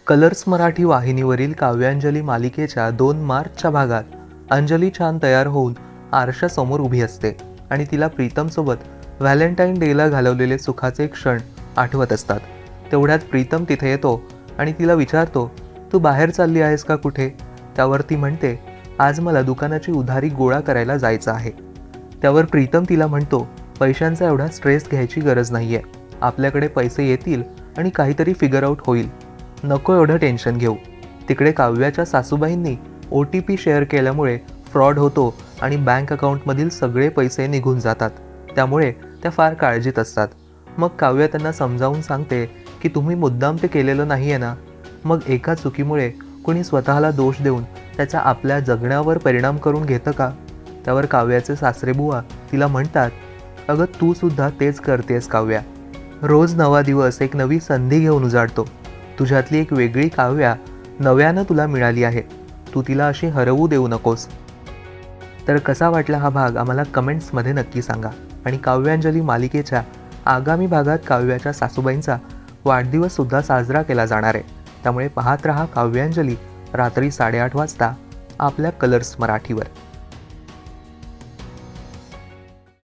Colours Marathi वाहिनीवरील काव्यांजली मालिकेच्या 2 मार्चच्या भागात अंजली छान तयार होऊन आरशासमोर उभी असते आणि तिला प्रीतमसोबत व्हॅलेंटाईन डेला घालवलेले सुखाचे क्षण आठवत असतात. तेवढ्यात प्रीतम तिथे येतो आणि तिला विचारतो, तू बाहेर चालली आहेस का कुठे? त्यावर ती म्हणते, आज मला दुकानाची उधारी गोळा करायला जायचं आहे. त्यावर प्रीतम तिला म्हणतो, पैशांचा एवढा स्ट्रेस घ्यायची गरज नाहीये. आपल्याकडे पैसे येतील आणि काहीतरी फिगर आउट होईल. नको एवढं टेन्शन घेऊ. तिकडे काव्याच्या सासूबाईंनी OTP शेअर केल्यामुळे फ्रॉड होतो आणि बँक अकाउंटमधील सगळे पैसे निघून जातात. त्यामुळे त्या फार काळजीत असतात. मग काव्य त्यांना समजावून सांगते की तुम्ही मुद्दाम ते केलेलं नाही आहे ना. मग एका चुकीमुळे कोणी स्वतःला दोष देऊन त्याचा आपल्या जगण्यावर परिणाम करून घेतं का? त्यावर काव्याचे सासरेबुवा तिला म्हणतात, अगं तू सुद्धा तेच करतेस काव्या. रोज नवा दिवस एक नवी संधी घेऊन उजाडतो. तुझ्यातली एक वेगळी काव्या नव्यानं तुला मिळाली आहे. तू तिला अशी हरवू देऊ नकोस. तर कसा वाटला हा भाग आम्हाला कमेंट्समध्ये नक्की सांगा. आणि काव्यांजली मालिकेच्या आगामी भागात काव्याच्या सासूबाईंचा वाढदिवससुद्धा साजरा केला जाणार आहे. त्यामुळे पाहत रहा काव्यांजली रात्री 8:30 वाजता आपल्या कलर्स मराठीवर.